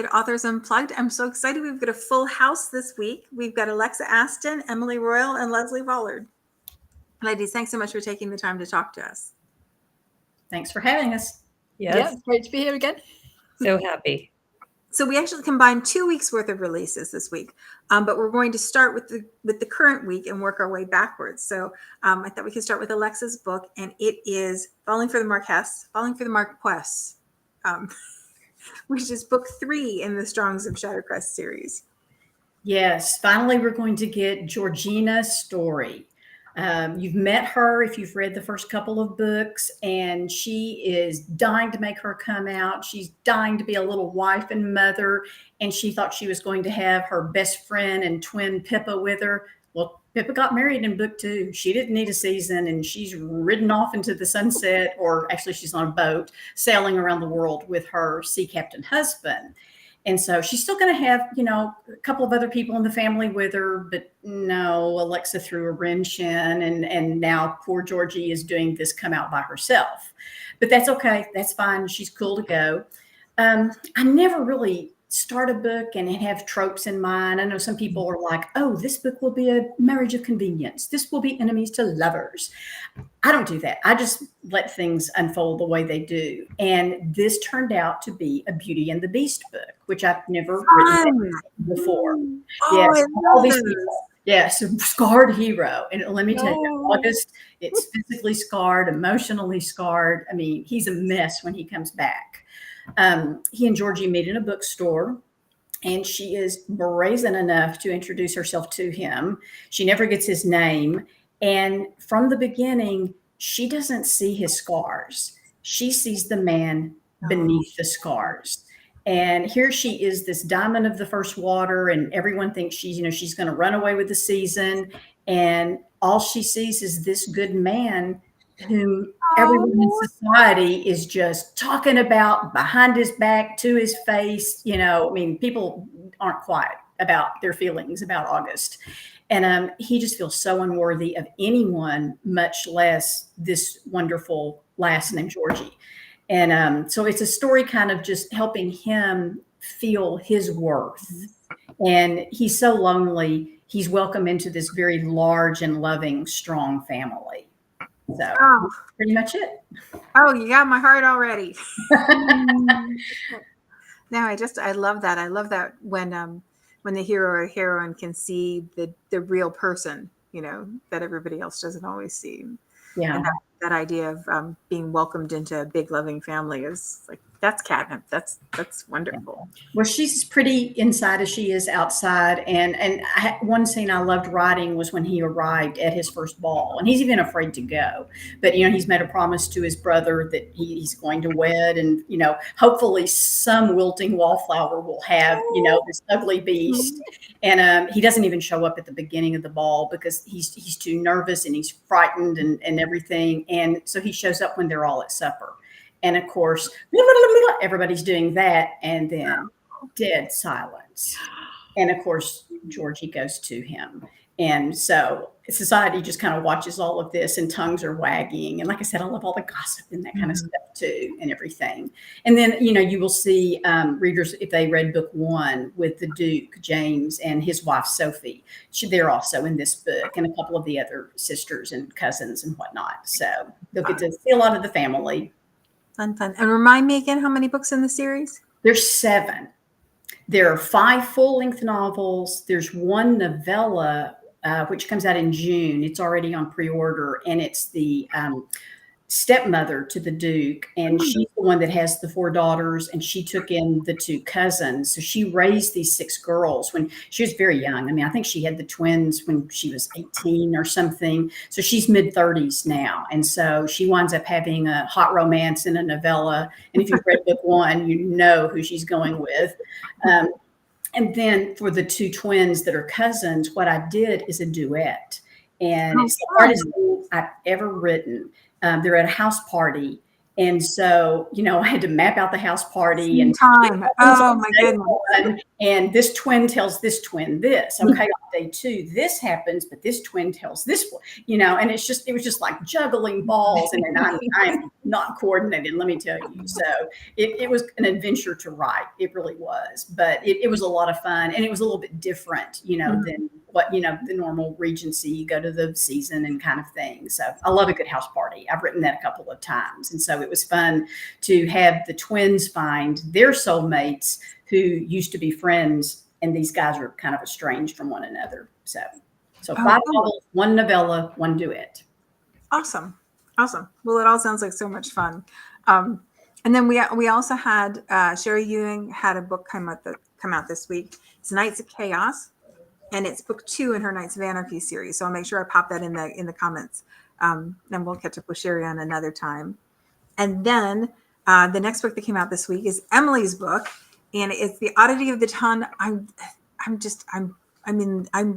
Authors Unplugged. I'm so excited. We've got a full house this week. We've got Alexa Aston, Emil Royal, and Leslie Vollard. Ladies, thanks so much for taking the time to talk to us. Thanks for having us. Yes. Yeah, great to be here again. So happy. So we actually combined 2 weeks worth of releases this week, but we're going to start with the current week and work our way backwards. So I thought we could start with Alexa's book, and it is Falling for the Marquess, which is book 3 in the Strongs of Shattercrest series. Yes, finally we're going to get Georgina's story. You've met her if you've read the first couple of books, and she is dying to make her come out. She's dying to be a little wife and mother, and she thought she was going to have her best friend and twin Pippa with her. Well, Pippa got married in book 2. She didn't need a season, and she's ridden off into the sunset, or actually she's on a boat sailing around the world with her sea captain husband. And so she's still going to have, a couple of other people in the family with her, but no, Alexa threw a wrench in, and now poor Georgie is doing this come out by herself. But that's okay. That's fine. She's cool to go. I never really start a book and have tropes in mind. I know some people are like, oh, this book will be a marriage of convenience. This will be enemies to lovers. I don't do that. I just let things unfold the way they do. And this turned out to be a Beauty and the Beast book, which I've never written before. Yes, a scarred hero. And let me tell you, August, it's physically scarred, emotionally scarred. I mean, he's a mess when he comes back. He and Georgie meet in a bookstore, and she is brazen enough to introduce herself to him. She never gets his name. And from the beginning, she doesn't see his scars. She sees the man beneath the scars. And here she is, this diamond of the first water, and everyone thinks she's going to run away with the season. And all she sees is this good man whom everyone in society is just talking about behind his back, to his face. People aren't quiet about their feelings about August. And he just feels so unworthy of anyone, much less this wonderful lass named Georgie. And so it's a story kind of just helping him feel his worth. And he's so lonely. He's welcome into this very large and loving, strong family. So pretty much it. Oh, you got my heart already. No, I love that. I love that when the hero or heroine can see the real person, that everybody else doesn't always see. Yeah. And that idea of being welcomed into a big loving family is like, that's catnip. That's wonderful. Well, she's pretty inside as she is outside. And one scene I loved writing was when he arrived at his first ball, and he's even afraid to go. But, he's made a promise to his brother that he's going to wed, and, hopefully some wilting wallflower will have, this ugly beast. And he doesn't even show up at the beginning of the ball because he's too nervous and he's frightened and everything. And so he shows up when they're all at supper. And of course, everybody's doing that, and then dead silence. And of course, Georgie goes to him. And so society just kind of watches all of this, and tongues are wagging. And like I said, I love all the gossip and that kind of stuff too, and everything. And then, you will see readers, if they read book 1 with the Duke, James, and his wife, Sophie, they're also in this book, and a couple of the other sisters and cousins and whatnot. So they'll get to see a lot of the family. Fun. And remind me again, how many books in the series? There's 7. There are 5 full-length novels. There's 1 novella, which comes out in June. It's already on pre-order, and it's the stepmother to the Duke, and she's the one that has the 4 daughters, and she took in the 2 cousins. So she raised these 6 girls when she was very young. I think she had the twins when she was 18 or something. So she's mid-30s now. And so she winds up having a hot romance in a novella. And if you've read book 1, you know who she's going with. And then for the 2 twins that are cousins, what I did is a duet. And it's the hardest thing I've ever written. They're at a house party, And so, I had to map out the house party and time. Oh my goodness. And this twin tells this twin this. Okay, on day 2, this happens, but this twin tells this one, and it was just like juggling balls. And I'm not coordinated, let me tell you. So it was an adventure to write. It really was. But it was a lot of fun. And it was a little bit different, than what, the normal Regency, you go to the season and kind of thing. So I love a good house party. I've written that a couple of times. And so it was fun to have the twins find their soulmates who used to be friends. And these guys are kind of estranged from one another. So 5 novels, 1 novella, 1 duet. Awesome. Well, it all sounds like so much fun. And then we also had Sherry Ewing had a book come out this week. It's Knights of Chaos. And it's book 2 in her Knights of Anarchy series. So I'll make sure I pop that in the comments. And we'll catch up with Sherry on another time. And then the next book that came out this week is Emily's book, and it's The Oddity of the Ton. I'm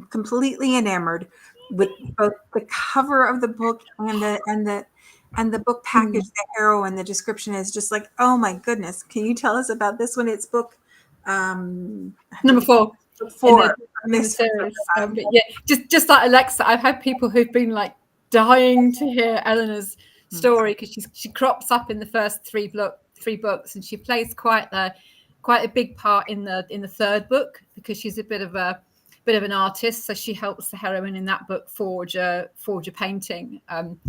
completely enamored with both the cover of the book and the book package, the heroine. The description is just like, oh my goodness. Can you tell us about this one? It's book number 4. In the series. But yeah, just like Alexa, I've had people who've been like dying to hear Eleanor's story because she crops up in the first 3 books, and she plays quite a big part in the 3rd book because she's a bit of an artist. So she helps the heroine in that book forge a painting. And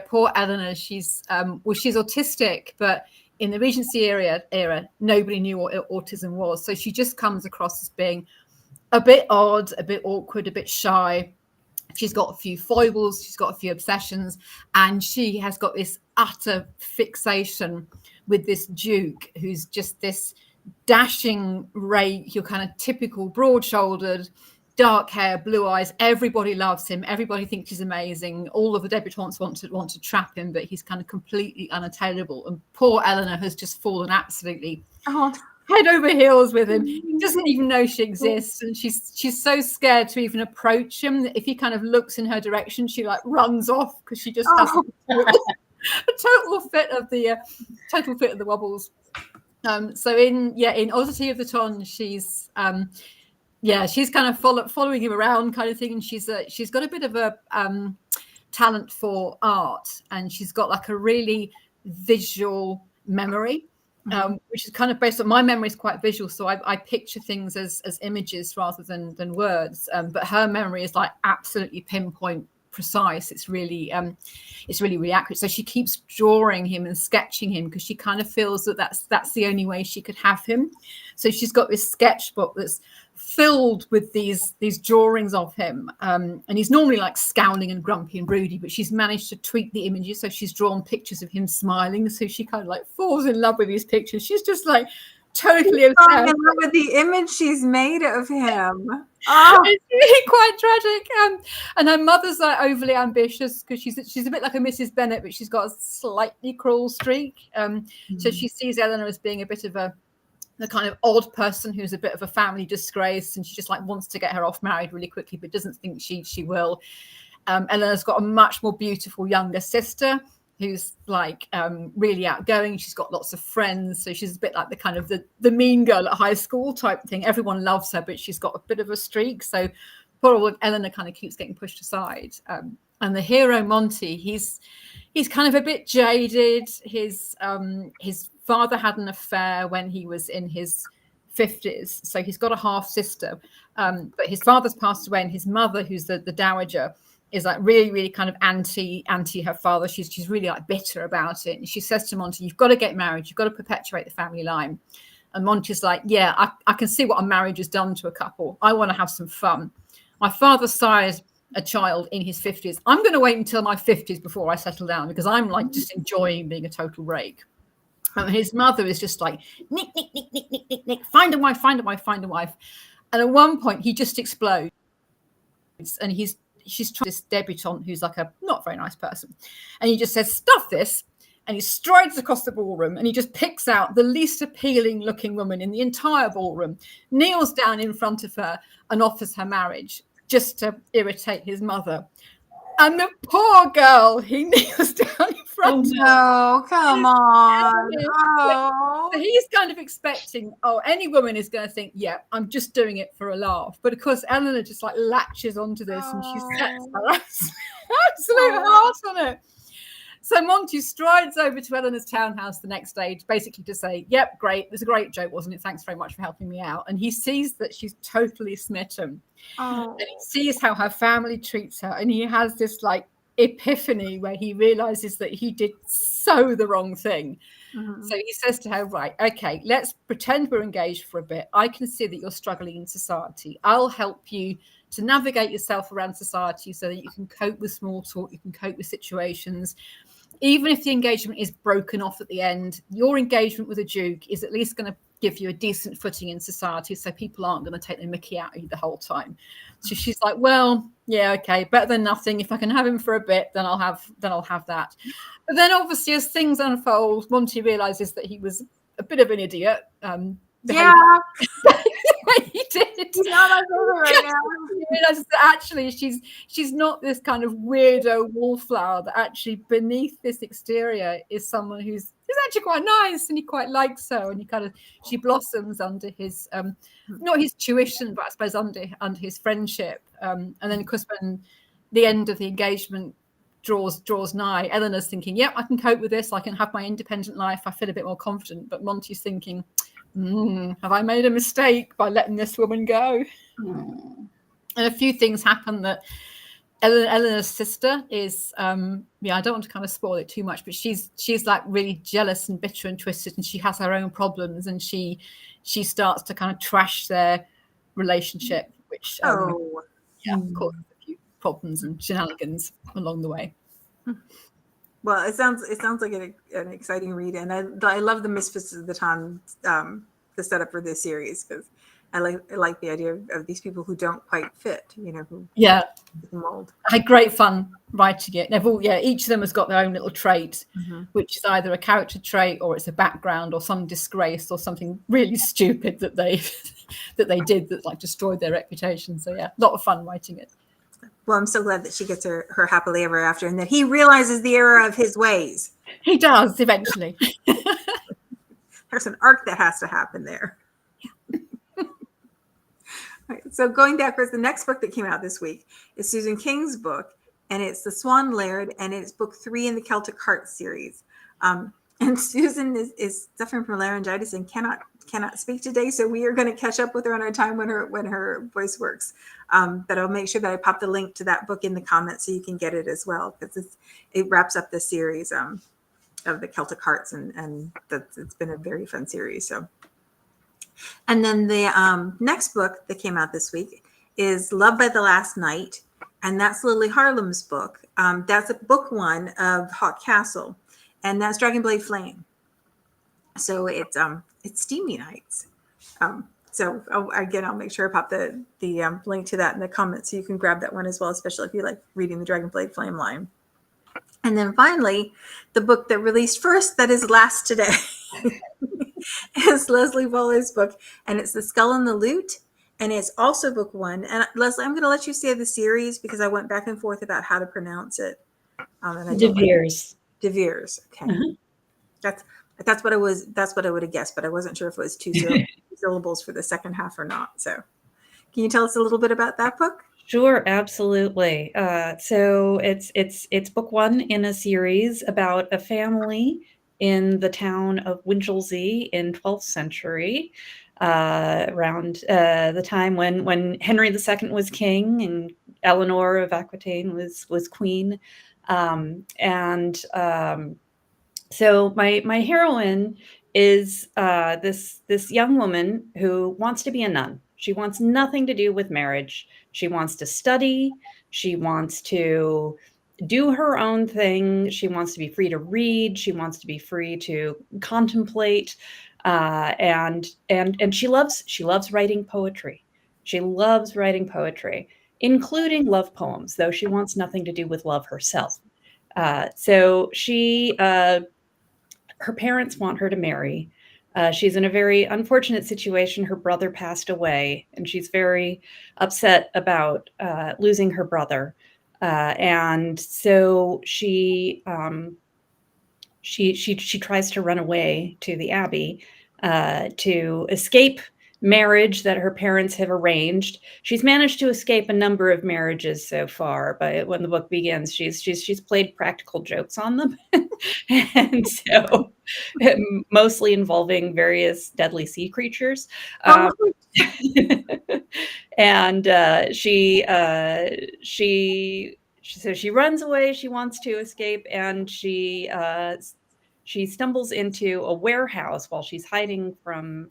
poor Eleanor. She's autistic, but in the Regency era, nobody knew what autism was. So she just comes across as being a bit odd, a bit awkward, a bit shy. She's got a few foibles, she's got a few obsessions, and she has got this utter fixation with this Duke, who's just this dashing rake, your kind of typical broad-shouldered, dark hair, blue eyes. Everybody loves him. Everybody thinks he's amazing. All of the debutantes want to trap him, but he's kind of completely unattainable. And poor Eleanor has just fallen absolutely head over heels with him. He doesn't even know she exists, and she's so scared to even approach him that if he kind of looks in her direction, she like runs off because she just has a total fit of the wobbles. So in Oddity of the Ton, she's kind of following him around kind of thing. And she's got a bit of a talent for art, and she's got like a really visual memory, which is kind of based on my memory is quite visual. So I picture things as images rather than words. But her memory is like absolutely pinpoint precise. It's really accurate. So she keeps drawing him and sketching him because she kind of feels that that's the only way she could have him. So she's got this sketchbook that's filled with these drawings of him, and he's normally like scowling and grumpy and broody, but she's managed to tweak the images. So she's drawn pictures of him smiling, so she kind of like falls in love with these pictures. She's just like totally obsessed with the image she's made of him. It's really quite tragic. And her mother's like overly ambitious because she's a bit like a Mrs. Bennet, but she's got a slightly cruel streak. So she sees Eleanor as being a bit of the kind of odd person who's a bit of a family disgrace, and she just like wants to get her off married really quickly, but doesn't think she will. Eleanor's got a much more beautiful younger sister who's like really outgoing. She's got lots of friends, so she's a bit like the kind of the mean girl at high school type thing. Everyone loves her, but she's got a bit of a streak. So poor old Eleanor kind of keeps getting pushed aside. And the hero Monty, he's kind of a bit jaded. His father had an affair when he was in his 50s, so he's got a half sister, but his father's passed away, and his mother, who's the dowager, is like really, really kind of anti her father. She's really like bitter about it, and she says to Monty, "You've got to get married. You've got to perpetuate the family line." And Monty's like, "Yeah, I can see what a marriage has done to a couple. I want to have some fun. My father sired a child in his 50s. I'm going to wait until my 50s before I settle down because I'm like just enjoying being a total rake." And his mother is just like, "Nick, find a wife, find a wife, find a wife." And at one point he just explodes, and she's trying this debutante who's like a not very nice person, and he just says, "Stuff this," and he strides across the ballroom, and he just picks out the least appealing looking woman in the entire ballroom, kneels down in front of her and offers her marriage just to irritate his mother. And the poor girl, he kneels down in front. No, come on. Oh. So he's kind of expecting, any woman is going to think, yeah, I'm just doing it for a laugh. But of course, Eleanor just like latches onto this and she sets her absolute heart on it. So Monty strides over to Eleanor's townhouse the next day, basically to say, yep, great. It was a great joke, wasn't it? Thanks very much for helping me out. And he sees that she's totally smitten. And he sees how her family treats her. And he has this like epiphany where he realizes that he did so the wrong thing. So he says to her, right, okay, let's pretend we're engaged for a bit. I can see that you're struggling in society. I'll help you to navigate yourself around society so that you can cope with small talk, you can cope with situations. Even if the engagement is broken off at the end, your engagement with a duke is at least going to give you a decent footing in society, so people aren't going to take the mickey out of you the whole time. So she's like, well, yeah, okay, better than nothing. If I can have him for a bit, then I'll have that. But then obviously as things unfold, Monty realizes that he was a bit of an idiot. Yeah. He did. He's not my favorite right now. He realizes that actually she's not this kind of weirdo wallflower, that actually beneath this exterior is someone who's actually quite nice, and he quite likes her, and she blossoms under his not his tuition, but I suppose under his friendship. And then of course when the end of the engagement draws nigh, Eleanor's thinking, yep, I can cope with this, I can have my independent life, I feel a bit more confident. But Monty's thinking, have I made a mistake by letting this woman go? And a few things happen that Eleanor's sister is, I don't want to kind of spoil it too much, but she's like really jealous and bitter and twisted, and she has her own problems, and she starts to kind of trash their relationship, which causes a few problems and shenanigans along the way. Well, it sounds like an exciting read, and I love the Misfits of the Ton, the setup for this series, because I like the idea of these people who don't quite fit, who mold. I had great fun writing it. Each of them has got their own little trait, which is either a character trait or it's a background or some disgrace or something really stupid that they did that like destroyed their reputation. So yeah, a lot of fun writing it. Well, I'm so glad that she gets her happily ever after, and that he realizes the error of his ways. He does eventually. There's an arc that has to happen there. Right, so going backwards, the next book that came out this week is Susan King's book, and it's The Swan Laird, and it's book 3 in the Celtic Heart series. And Susan is suffering from laryngitis and cannot speak today, so we are going to catch up with her on our time when her voice works. But I'll make sure that I pop the link to that book in the comments so you can get it as well, because it wraps up the series of the Celtic Hearts, and it's been a very fun series. So, and then the next book that came out this week is Love by the Last Night, and that's Lily Harlem's book. That's a book 1 of Hawk Castle, and that's Dragonblade Flame. So it's steamy nights. So I'll make sure I pop the link to that in the comments so you can grab that one as well, especially if you like reading the Dragonblade Flame line. And then finally, the book that released first, that is last today, is Leslie Vollard's book, and it's The Skull and the Lute, and it's also book 1. And Leslie, I'm going to let you say the series because I went back and forth about how to pronounce it. De Veers. De Veers. Okay. That's what I would have guessed, but I wasn't sure if it was 2 syllables for the second half or not. So can you tell us a little bit about that book? Sure, absolutely. So it's book 1 in a series about a family in the town of Winchelsea in 12th century, around the time when Henry II was king and Eleanor of Aquitaine was queen. So my heroine is this young woman who wants to be a nun. She wants nothing to do with marriage. She wants to study. She wants to do her own thing. She wants to be free to read. She wants to be free to contemplate. And she loves writing poetry. She loves writing poetry, including love poems, though she wants nothing to do with love herself. So her parents want her to marry. She's in a very unfortunate situation. Her brother passed away, and she's very upset about losing her brother. And so she she tries to run away to the Abbey to escape marriage that her parents have arranged. She's managed to escape a number of marriages so far, but when the book begins, she's played practical jokes on them, and so mostly involving various deadly sea creatures. And so she runs away. She wants to escape, and she stumbles into a warehouse while she's hiding from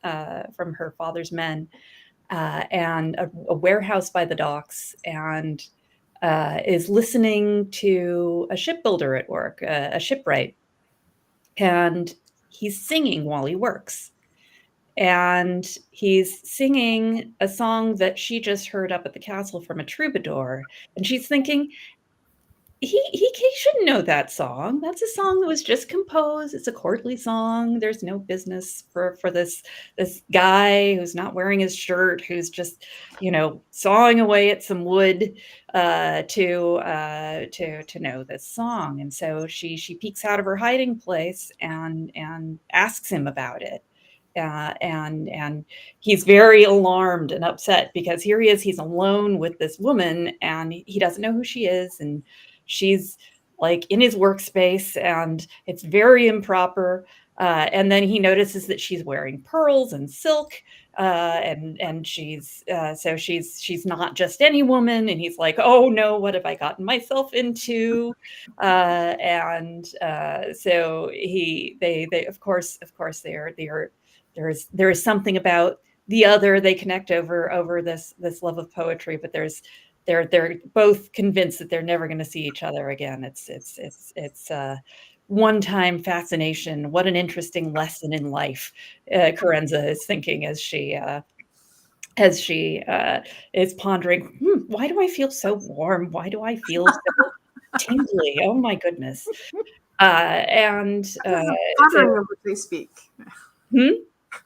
her father's men, and a warehouse by the docks, and is listening to a shipbuilder at work, a shipwright, and he's singing while he works. And he's singing a song that she just heard up at the castle from a troubadour. And she's thinking, he shouldn't know that song. That's a song that was just composed. It's a courtly song. There's no business for this guy who's not wearing his shirt, who's just, sawing away at some wood to know this song. And so she peeks out of her hiding place and asks him about it. And he's very alarmed and upset because here he is, he's alone with this woman and he doesn't know who she is. And she's like in his workspace and it's very improper. And then he notices that she's wearing pearls and silk. And she's not just any woman. And he's like, oh no, what have I gotten myself into? So they of course there is something about the other. They connect over this love of poetry, but they're both convinced that they're never going to see each other again. It's one-time fascination. What an interesting lesson in life, Carenza is thinking as she is pondering. Why do I feel so warm? Why do I feel so tingly? Oh my goodness! Fluttering of which they speak.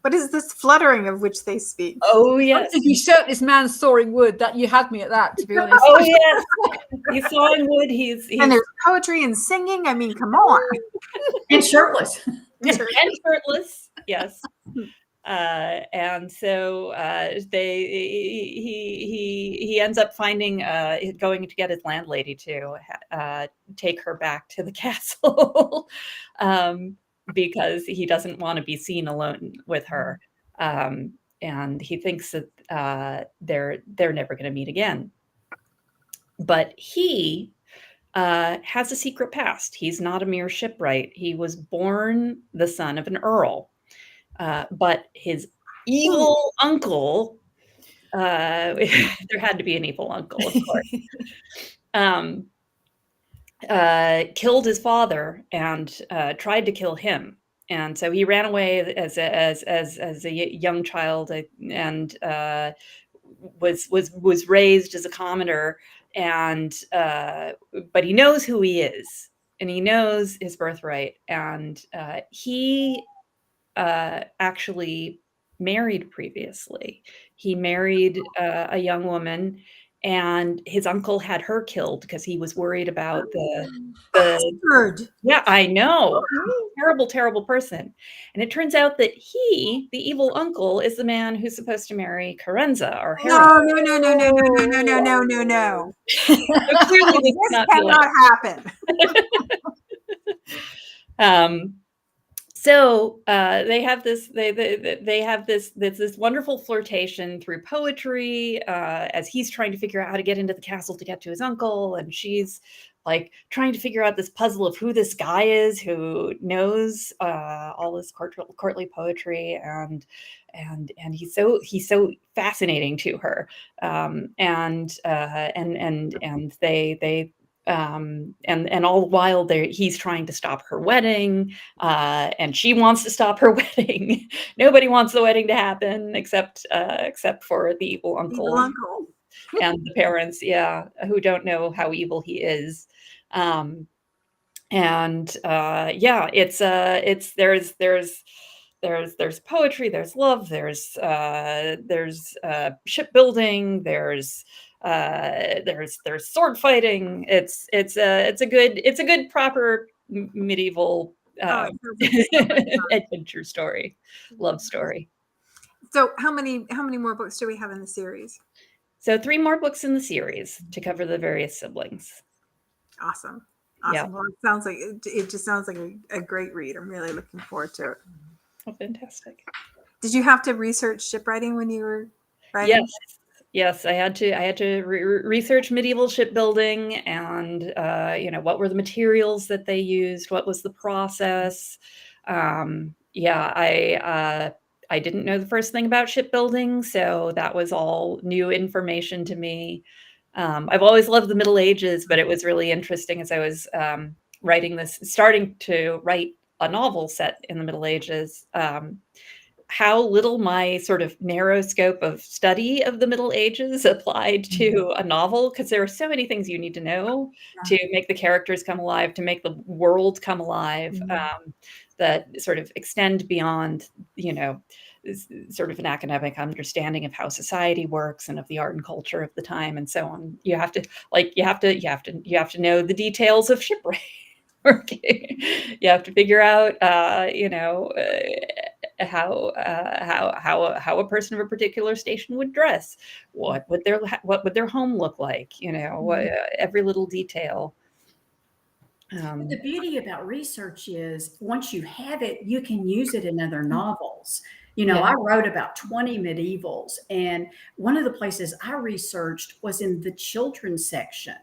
What is this fluttering of which they speak? Oh yes. If you showed this man sawing wood, that you had me at that, to be honest. Oh yes. He's sawing wood. He's and there's poetry and singing. I mean, come on. And shirtless. And shirtless. Yes. And so he ends up finding going to get his landlady to take her back to the castle. Because he doesn't want to be seen alone with her. And he thinks that they're never going to meet again. But he has a secret past. He's not a mere shipwright. He was born the son of an earl. But his evil uncle, there had to be an evil uncle, of course. Killed his father and tried to kill him, and so he ran away as a young child and was raised as a commoner, and but he knows who he is and he knows his birthright, and he actually married previously. He married a young woman. And his uncle had her killed because he was worried about the yeah, I know. Terrible person. And it turns out that the evil uncle, is the man who's supposed to marry Carenza, our heroine. No. So clearly this cannot happen. So they have this this wonderful flirtation through poetry as he's trying to figure out how to get into the castle to get to his uncle, and she's like trying to figure out this puzzle of who this guy is who knows all this courtly poetry, and he's so fascinating to her, and they. And all the while he's trying to stop her wedding, and she wants to stop her wedding. Nobody wants the wedding to happen except for the evil uncle and the parents, who don't know how evil he is. There's poetry, there's love, there's shipbuilding, there's sword fighting. It's a good proper medieval Oh, it sounds like so much adventure story, love story. So how many more books do we have in the series? So 3 more books in the series to cover the various siblings. Awesome. Yeah. Well, it sounds like it just sounds like a great read. I'm really looking forward to it. Oh, fantastic. Did you have to research shipwriting when you were writing? Yes, I had to research medieval shipbuilding and what were the materials that they used, what was the process. I didn't know the first thing about shipbuilding, so that was all new information to me. I've always loved the Middle Ages, but it was really interesting as I was starting to write a novel set in the Middle Ages. How little my sort of narrow scope of study of the Middle Ages applied to a novel, because there are so many things you need to know to make the characters come alive, to make the world come alive, that sort of extend beyond, sort of an academic understanding of how society works and of the art and culture of the time and so on. You have to know the details of shipwright. You have to figure out, how a person of a particular station would dress, what would their home look like, every little detail. But the beauty about research is once you have it, you can use it in other novels. I wrote about 20 medievals, and one of the places I researched was in the children's section.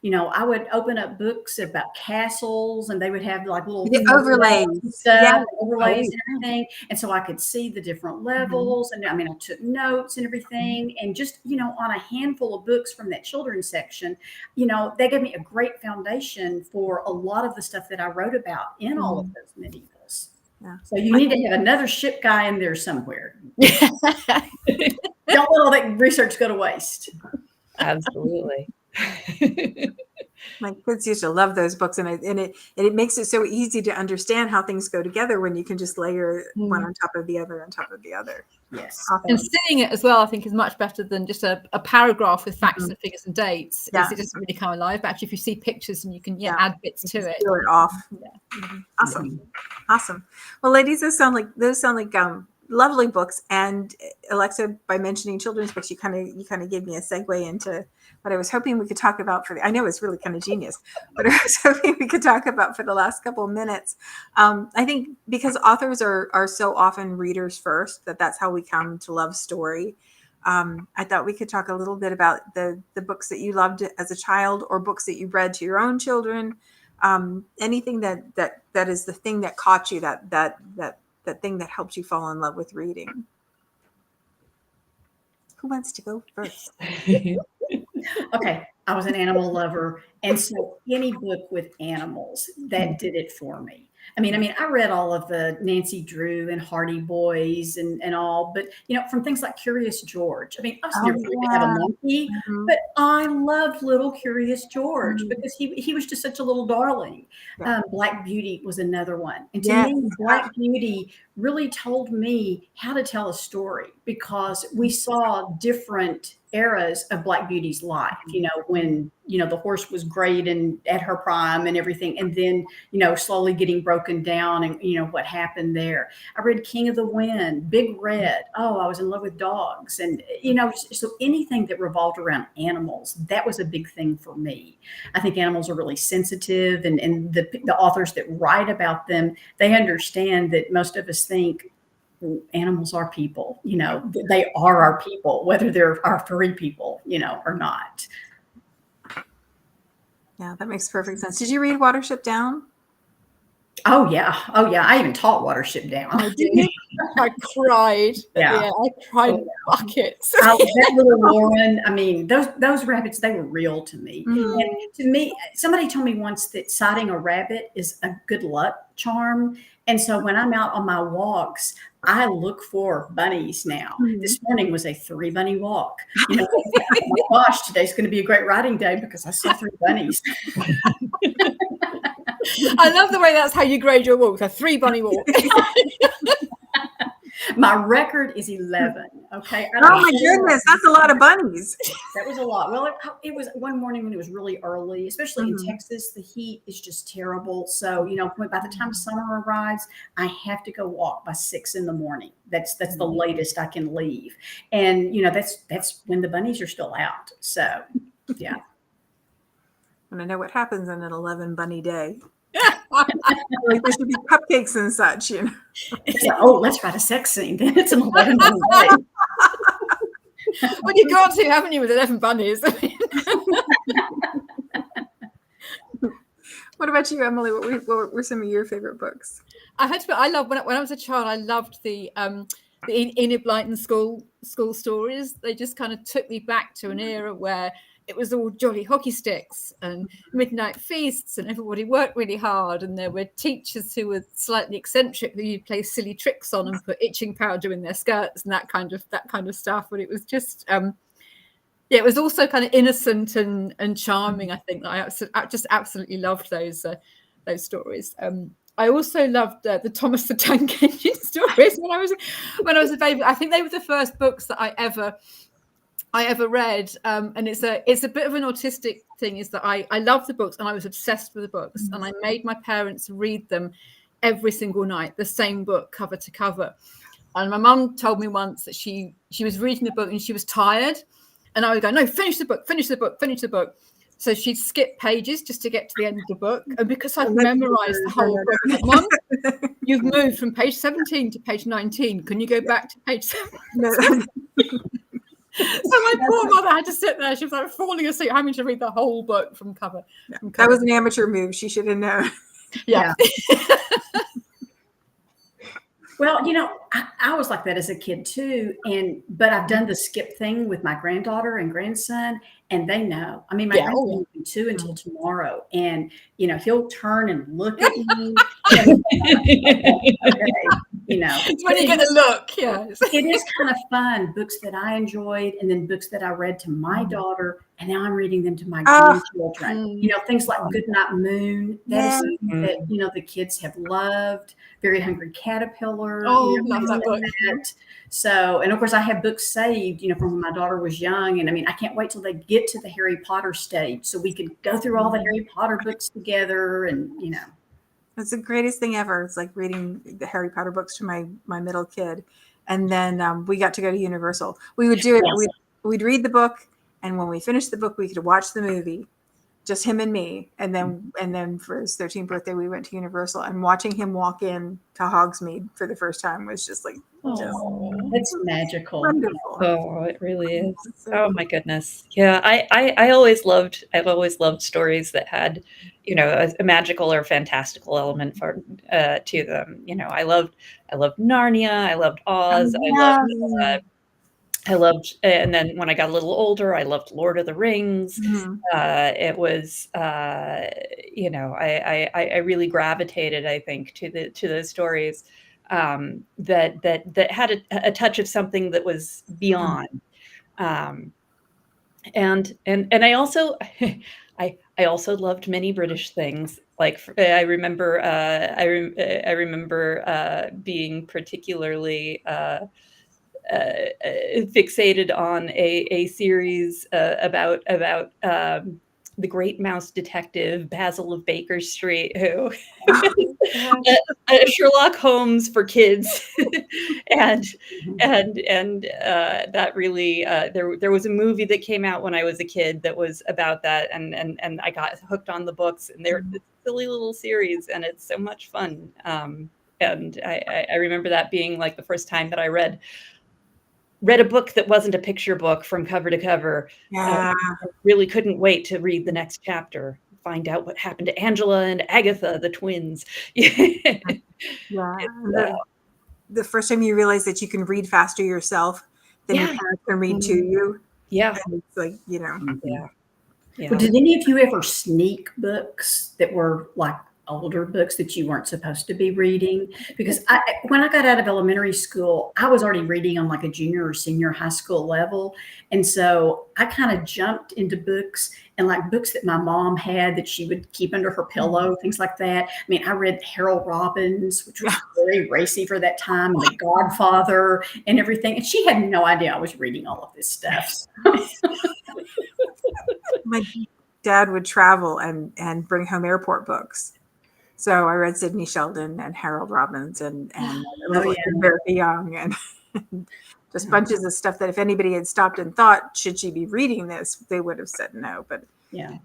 I would open up books about castles, and they would have like little overlays and stuff, overlays and everything. And so I could see the different levels. And I took notes and everything. And just, on a handful of books from that children's section, they gave me a great foundation for a lot of the stuff that I wrote about in all of those medievals. Yeah. So you need to have another ship guy in there somewhere. Don't let all that research go to waste. Absolutely. My kids used to love those books, and it makes it so easy to understand how things go together when you can just layer one on top of the other on top of the other. Yes. Awesome. And seeing it as well, I think, is much better than just a paragraph with facts and figures and dates. It doesn't really come alive. But actually, if you see pictures and you can add bits to it, do it off. Awesome. Well, ladies, those sound like lovely books. And Alexa, by mentioning children's books, you kind of gave me a segue into what I was hoping we could talk about I know it's really kind of genius, but I was hoping we could talk about for the last couple of minutes. I think because authors are so often readers first, that's how we come to love story. I thought we could talk a little bit about the books that you loved as a child, or books that you read to your own children. Anything that is the thing that caught you, that thing that helped you fall in love with reading. Who wants to go first? Okay, I was an animal lover, and so any book with animals, that did it for me. I read all of the Nancy Drew and Hardy Boys and all, but from things like Curious George. I was never going to have a monkey, but I loved little Curious George because he was just such a little darling. Black Beauty was another one, and to me, Black Beauty really told me how to tell a story, because we saw different eras of Black Beauty's life, when the horse was great and at her prime and everything, and then slowly getting broken down, and what happened there. I read King of the Wind, Big Red. I was in love with dogs, and so anything that revolved around animals, that was a big thing for me. I think animals are really sensitive, and the authors that write about them, they understand that most of us think animals are people. They are our people, whether they're our furry people, or not. Yeah, that makes perfect sense. Did you read Watership Down? Oh yeah. I even taught Watership Down. I did. I cried. Yeah, I cried buckets. That little Lauren. Those rabbits, they were real to me. And to me, somebody told me once that sighting a rabbit is a good luck charm. And so when I'm out on my walks, I look for bunnies now. This morning was a 3-bunny walk. Oh my gosh, today's going to be a great riding day because I saw 3 bunnies. I love the way that's how you grade your walks, a 3-bunny walk. My record is 11. Okay. Oh my goodness, that's a lot of bunnies. That was a lot. Well, it was one morning when it was really early, especially in Mhm. Texas. The heat is just terrible. So, by the time summer arrives, I have to go walk by 6 in the morning. That's the latest I can leave. And, that's when the bunnies are still out. So, yeah. And I know what happens on an 11 bunny day. Like there should be cupcakes and such, It's like, oh, let's write a sex scene. Then it's an 11 bunny day. Well, you got to, haven't you, with 11 bunnies? What about you, Emily? What were some of your favorite books? I love when I was a child. I loved the Enid Blyton school stories. They just kind of took me back to an era where it was all jolly hockey sticks and midnight feasts, and everybody worked really hard. And there were teachers who were slightly eccentric that you'd play silly tricks on and put itching powder in their skirts and that kind of stuff. But it was just, it was also kind of innocent and charming. I think I just absolutely loved those stories. I also loved the Thomas the Tank Engine stories when I was a baby. I think they were the first books that I ever read, and it's a bit of an autistic thing, is that I love the books and I was obsessed with the books, and I made my parents read them every single night, the same book cover to cover. And my mum told me once that she was reading the book and she was tired, and I would go, no, finish the book. So she'd skip pages just to get to the end of the book, and because I've memorized the whole book, like, Mum, you've moved from page 17 to page 19, can you go back to page 17? So my poor mother had to sit there. She was like falling asleep, having to read the whole book from cover. That was an amateur move. She should have known. Yeah. Well, I was like that as a kid too, but I've done the skip thing with my granddaughter and grandson, and they know. I mean, my grandson will be 2 until tomorrow, and he'll turn and look at me. It's when you get a look. Yeah, it is kind of fun. Books that I enjoyed, and then books that I read to my daughter, and now I'm reading them to my grandchildren. Things like Goodnight Moon. That is something that the kids have loved. Very Hungry Caterpillar. Love that book. So, and of course, I have books saved, from when my daughter was young, and I can't wait till they get to the Harry Potter stage, so we could go through all the Harry Potter books together, and It's the greatest thing ever. It's like reading the Harry Potter books to my middle kid. And then we got to go to Universal. We would do it. Yes. We'd read the book. And when we finished the book, we could watch the movie, just him and me. And then for his 13th birthday, we went to Universal, and watching him walk in to Hogsmeade for the first time was just like, it's magical. Wonderful. Oh, it really is. Oh my goodness. Yeah. I've always loved stories that had, a magical or fantastical element to them. I loved Narnia. I loved Oz. I loved, and then when I got a little older, I loved Lord of the Rings. It was, I really gravitated, I think, to those stories that had a touch of something that was beyond. And I also, I also loved many British things. Like I remember being particularly fixated on a series about the great mouse detective Basil of Baker Street, who Sherlock Holmes for kids, and that really there was a movie that came out when I was a kid that was about that, and I got hooked on the books, and they're this silly little series, and it's so much fun. And I remember that being like the first time that I read a book that wasn't a picture book from cover to cover. Yeah. Really couldn't wait to read the next chapter, find out what happened to Angela and Agatha, the twins. Yeah. The first time you realize that you can read faster yourself than your parents can read to you. Yeah. And it's like, Yeah. Well, did any of you ever sneak books that were like older books that you weren't supposed to be reading. Because when I got out of elementary school, I was already reading on like a junior or senior high school level. And so I kind of jumped into books and like books that my mom had that she would keep under her pillow, things like that. I mean, I read Harold Robbins, which was very racy for that time, and The Godfather and everything. And she had no idea I was reading all of this stuff. My dad would travel and bring home airport books. So I read Sidney Sheldon and Harold Robbins and Very Young and just bunches of stuff that if anybody had stopped and thought, should she be reading this, they would have said no. But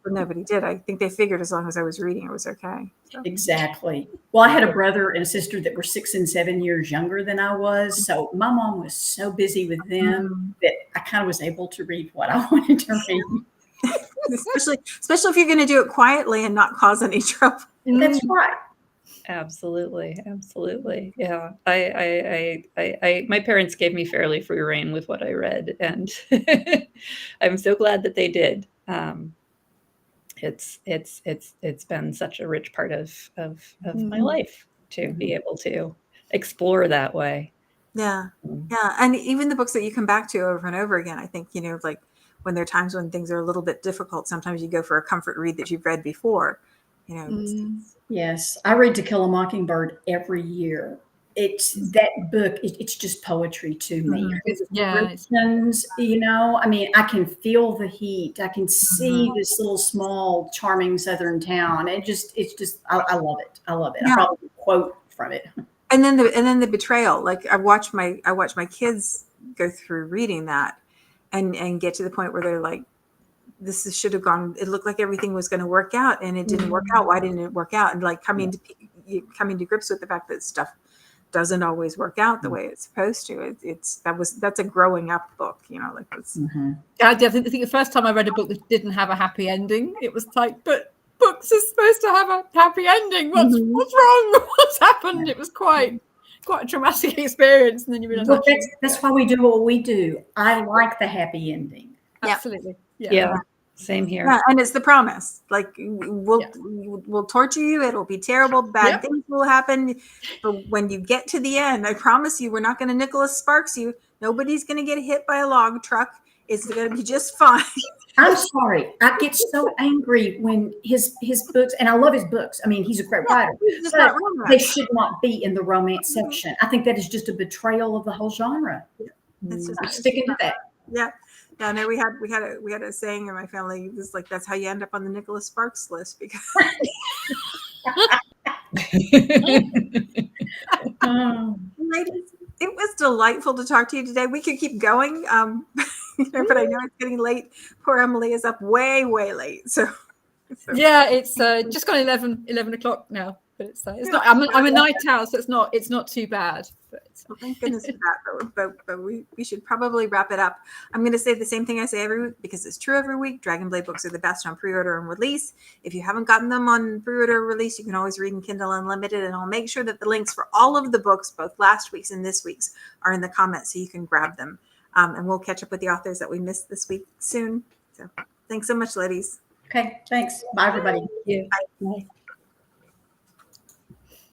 nobody did. I think they figured as long as I was reading, it was okay. So. Exactly. Well, I had a brother and a sister that were 6 and 7 years younger than I was. So my mom was so busy with them that I kind of was able to read what I wanted to read. especially if you're going to do it quietly and not cause any trouble. That's right. Absolutely. Yeah. I my parents gave me fairly free rein with what I read, and I'm so glad that they did. It's been such a rich part of my life to be able to explore that way. Yeah. And even the books that you come back to over and over again, I think, like when there are times when things are a little bit difficult, sometimes you go for a comfort read that you've read before. Yes, I read To Kill a Mockingbird every year. It's that book. It's just poetry to me. I mean, I can feel the heat. I can see this little small, charming Southern town. It's just, I love it. I love it. Yeah. I probably quote from it. And then the betrayal. Like I watch my kids go through reading that, and get to the point where they're like, this should have gone. It looked like everything was going to work out, and it didn't work out. Why didn't it work out? And like coming to grips with the fact that stuff doesn't always work out the way it's supposed to. That's a growing up book, like it's. I think the first time I read a book that didn't have a happy ending, it was like, but books are supposed to have a happy ending. What's wrong? What's happened? It was quite a traumatic experience, and then you realize that's why we do what we do. I like the happy ending. Absolutely. Yeah. Same here. Yeah, and it's the promise. Like we'll torture you. It'll be terrible. Bad things will happen. But when you get to the end, I promise you, we're not going to Nicholas Sparks you. Nobody's going to get hit by a log truck. It's going to be just fine. I'm sorry. I get so angry when his books, and I love his books. I mean, he's a great writer. But they should not be in the romance section. I think that is just a betrayal of the whole genre. I'm sticking to that. Yeah. Yeah, no, we had a saying in my family. It was like, that's how you end up on the Nicholas Sparks list, because ladies, it was delightful to talk to you today. We could keep going, but I know it's getting late. Poor Emily is up way late. So. Yeah, it's just gone 11 o'clock now. But it's not. I'm a night owl, so it's not too bad. But well, thank goodness for that. But we should probably wrap it up. I'm going to say the same thing I say every week because it's true every week. Dragonblade books are the best on pre-order and release. If you haven't gotten them on pre-order or release, you can always read in Kindle Unlimited, and I'll make sure that the links for all of the books, both last week's and this week's, are in the comments so you can grab them. And we'll catch up with the authors that we missed this week soon. So thanks so much, ladies. Okay, thanks. Bye, everybody. Yeah. Bye.